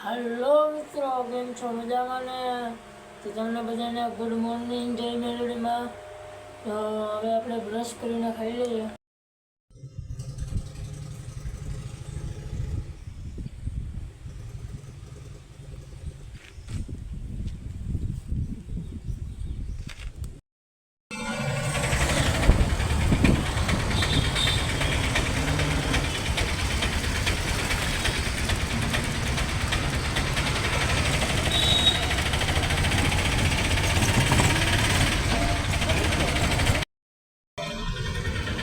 Hello मित्रों, केम छो मजामां ने? तो तमने बधाने गुड मॉर्निंग, जय मेलोडी में। तो हवे आपणे ब्रश करीने खाई लईए।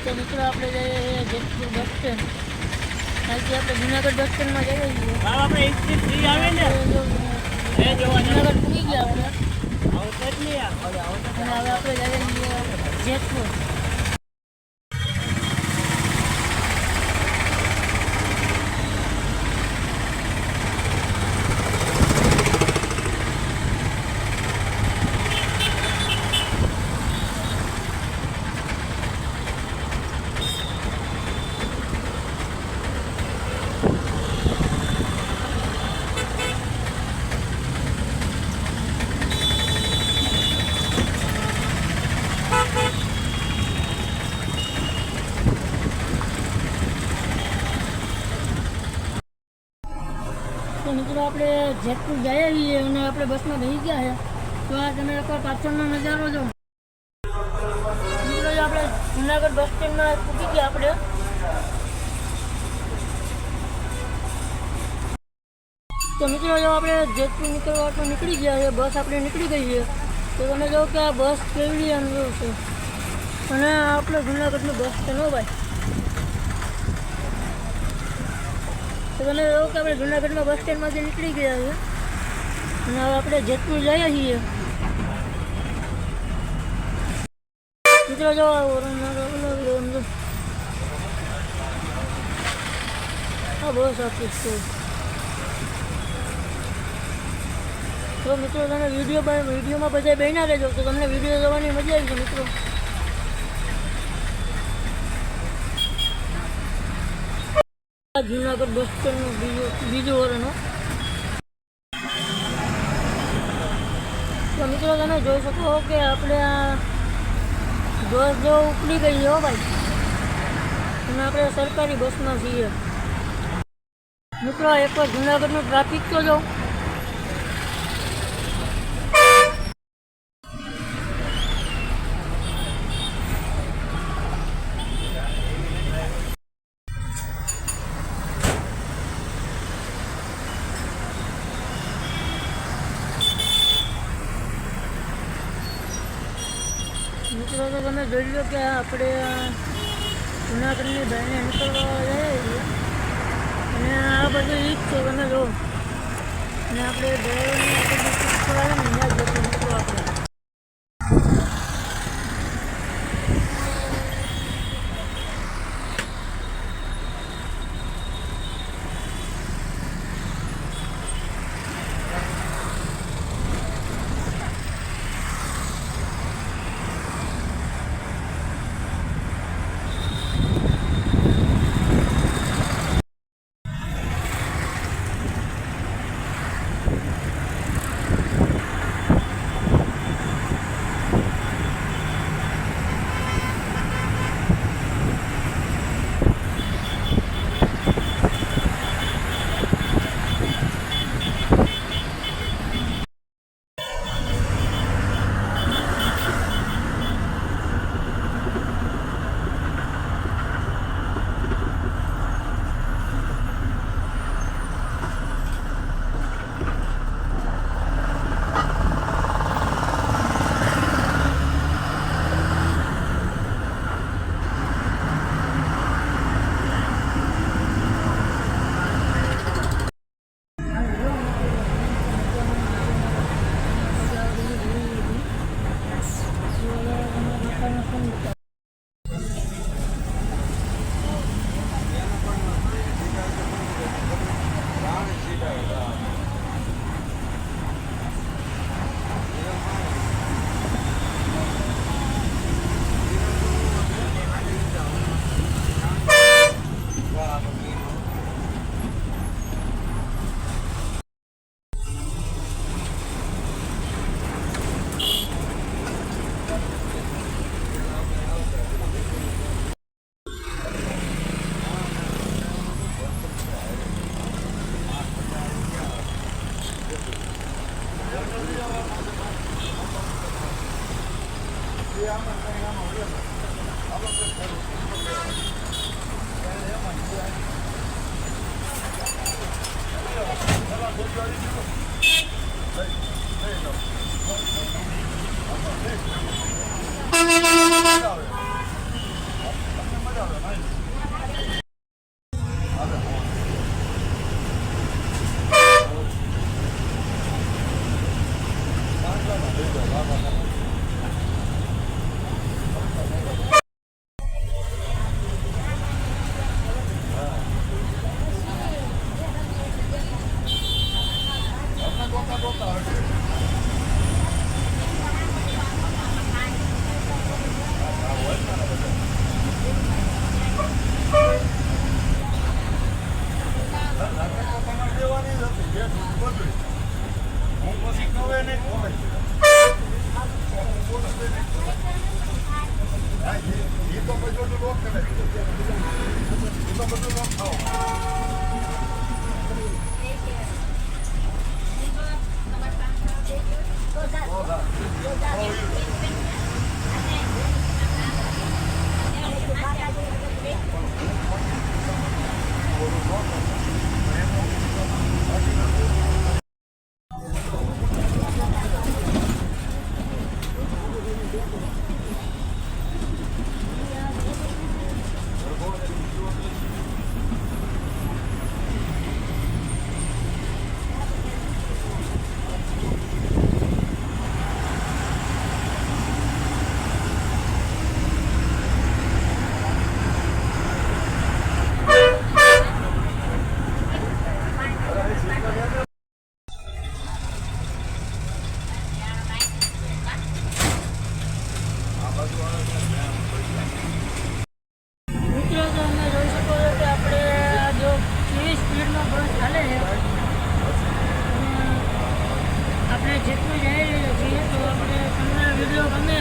तो मित्रों આપણે જઈએ જેતપુર બસ સ્ટેન્ડ। કાલથી આપણે જુનાગઢ બસ સ્ટેન્ડમાં જઈએ છીએ। આપણે એક્સપ્રેસ ફ્રી આવે ને એ જોવા જુનાગઢ પૂરી ગયા આપણે આવતો જ નહીં અને હવે આપણે જઈએ છીએ જેતપુર। तो मित्रों આપણે જેતપુર જઈએ છીએ અને આપણે બસમાં બેસી ગયા છે। તો આ તમે લોકો પાછળનો નજારો જો મિત્રો, આપણે જુનાગઢ બસ સ્ટેન્ડમાં પૂકી ગયા આપણે। તો મિત્રો જો આપણે જેતપુર નીકળવા તો નીકળી ગયા છે, બસ આપણે નીકળી ગઈ છે। તો તમે જો કે આ બસ કેવડી અનુભવ છે અને આપણે જુનાગઢનું બસ સ્ટેન્ડ હો ભાઈ। તો તમે જો કે આપણે જુનાગઢમાં બસ સ્ટેન્ડમાંથી નીકળી ગયા છે અને હવે આપણે જેતપુર જઈએ છીએ। મિત્રો જો આ બસ ઓફિસ છે। તો મિત્રો તમે વિડીયોમાં બધા બન્યા રહેજો, તો તમને વિડીયો જોવાની મજા આવી છે મિત્રો। જુનાગઢ બસ સ્ટેન્ડનું બીજું વરણ। તો મિત્રો તમે જોઈ શકો કે આપણે આ બસ જો ઉપડી ગઈ છે હો ભાઈ, અને આપણે સરકારી બસમાં છીએ મિત્રો। એકવાર જુનાગઢનું ટ્રાફિક તો જો મિત્રો। તો તમે જોઈ લો કે આપણે જુનાગઢની બહારને નીકળવા જઈએ છીએ અને આ બધું ઈ જ છે તમે જો। અને આપણે ડ્રાઈવરની આપણે આવે ને ત્યાં જતું મિત્રો આપણે। મિત્રો તો તમે જોઈ શકો છો કે આપણે આ જો કેવી સ્પીડમાં બસ ચાલે છે અને આપણે જેટલું જઈ રહ્યા છીએ તો આપણે તમને વિડીયો ગમે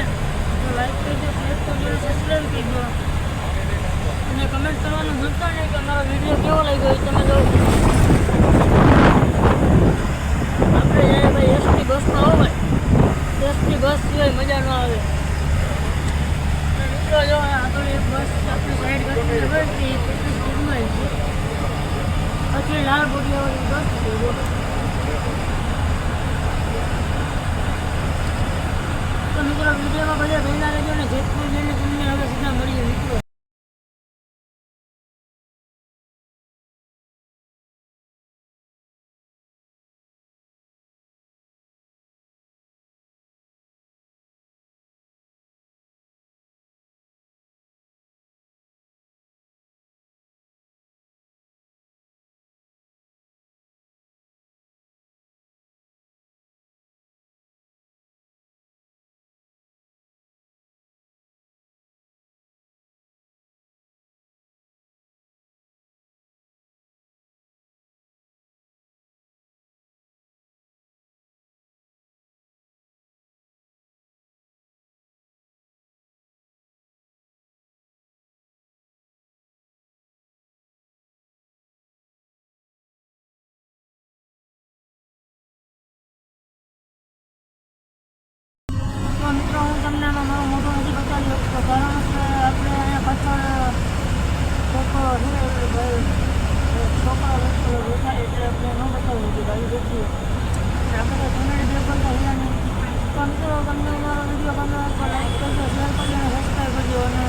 તો લાઈક કરજો, શેર કરજો, સબસ્ક્રાઈબ કરજો અને કમેન્ટ કરવાનું ભૂલતા નહીં કે અમારો વિડીયો કેવો લાગ્યો એ તમે જો આપણે જઈએ ભાઈ એસટી બસમાં આવો ભાઈ એસટી બસ સિવાય મજા ન આવે. મિત્રો જો આગળ એક બસ આપણી સાઈડ કરતી હોય કે કેટલી સ્પીડમાં છે પછી લાલ બોડિયાવાળી બસ છે. તો મિત્રો વિડીયોમાં બધા પહેલાં રહેજો ને જેટલું જઈને તમને હવે સીધા મળીએ મિત્રો. તો મિત્રો હું તમને આમાં મારો મોટો નથી બતાવી શકતો કારણ કે આપણે અહીંયા પાછળ છોકરો છે છોકરા બેઠા એટલે આપણે ન બતાવી શકીએ ગાડી બેઠી આપણે તો જૂની બે બોલતા રહ્યા નહીં. તો મિત્રો તમને અમારો વિડીયો ગમે તો લાઈક કરજો, શેર કરજો અને સબસ્ક્રાઈબ કરજો અને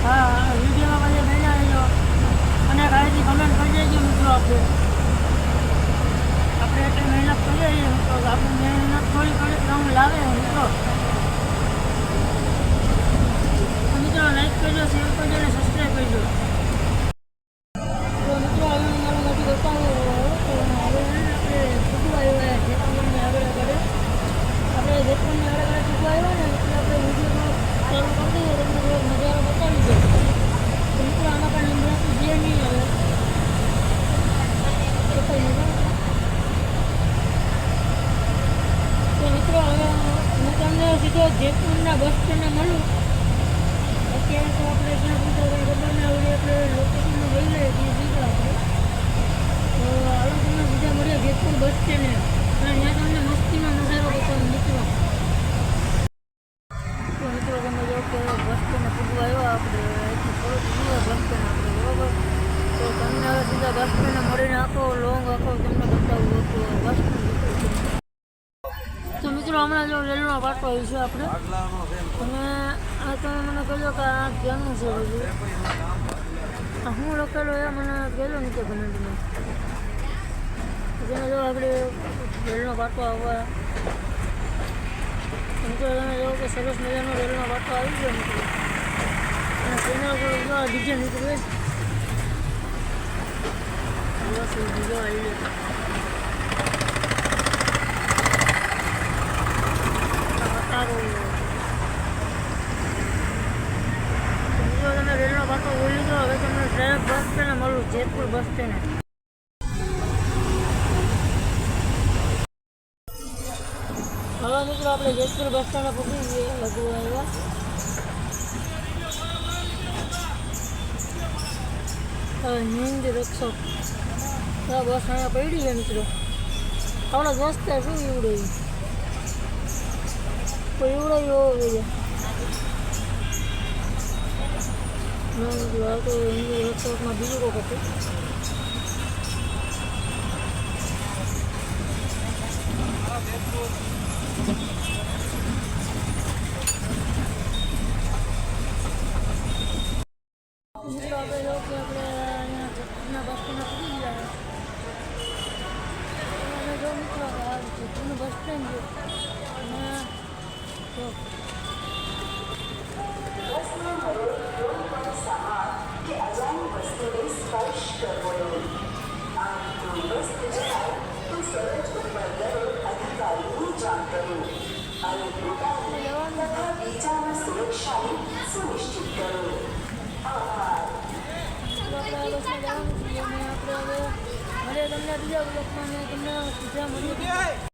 હા વિડીયોમાં પછી બન્યા રહેજો અને ગાડીથી કમેન્ટ કરી દેજો મિત્રો. આપણે એટલી મહેનત કરીએ છીએ મિત્રો આપણી મહેનત થોડી થોડી કામ લાવે મિત્રો. મિત્રો લાઈક કરજો, શેર કરજો અને સબસ્ક્રાઈબ કરજો. તો મિત્રો હવે મારું નથી બતાવું તો હવે આપણે ટૂંકું આવ્યા જેતપુરની આગળ આગળ આપણે જેતપુરની આગળ આગળ ટૂંકું આવ્યા ને એટલે આપણે વિડીયોમાં ચાલુ કરી દઈએ તમને થોડોક નજારો બતાવી દઈએ. તો મિત્રો આમાં પણ ઇન્દ્રાસી જે નહીં આવે તો કંઈ નજારો. તો મિત્રો હવે હું તમને સીધો જેતપુરના બસ સ્ટેન્ડે મળું. અત્યારે તો આપણે ક્યાં પૂછો કંઈ ખબર ના આવડે એટલે લોકેશનમાં લઈ લઈએ ત્યાં સીધો આપણે. તો હાલો તમને સીધા મળીએ જેતપુર બસ સ્ટેન્ડે અને ત્યાં તમને મસ્તીમાં નજારો બતાવું મિત્રો. તો મિત્રો તમે જો કે બસ સ્ટેન્ડે પૂગવા આવ્યો આપણે અહીંથી થોડુંક દૂર બસ સ્ટેન્ડ આપણે બરાબર. તો તમને હવે સીધા બસ સ્ટેન્ડે મળીને આખો લોંગ આખો તમને બતાવું આખો બસ અહીંયા જો રેલનો પાટો હોય છે આપણે અને આ તમે મને કહેજો કે આ ક્યાંનું છે બધું આ શું લખેલું એ મને કહેજો ને કે કમેન્ટમાં તમે જો આપણે રેલનો પાટો આવવા મિત્રો તમે જો કે સરસ મજાનો રેલનો પાટો આવી ગયો મિત્રો અને તેના ઉપર જો ડીજે નીકળે બસ બીજો આવી ગયો તમે રેલનો પાટો બોલી દો હવે તમને ડાયરેક્ટ બસ સ્ટેન્ડ મળું જેતપુર બસ સ્ટેન્ડ હવે મિત્રો આપણે જેતપુર બસ સ્ટેન્ડ પહોંચી ગઈએ લઘુ આવ્યા હવે હિન્દ રક્ષક બસ અહીંયા પડી છે મિત્રો આપણા દોસ્તે શું ઈવડાવ્યું કોઈ ઈવડાવ્યું હોવો જોઈએ આ તો હિન્દ રક્ષકમાં બીજું કોક હતું મિત્રો આપણે જો કે આપણે અહીંયા જેતપુરના બસ સ્ટેન્ડ પહોંચી ગયા અને જો મિત્રો આ જેતપુરનું બસ સ્ટેન્ડ છે અને જો આપણે બસમાં જવાનું છીએ અને આપણે હવે મળીએ તમને બીજા બ્લોકમાં તમને સીધા મળીએ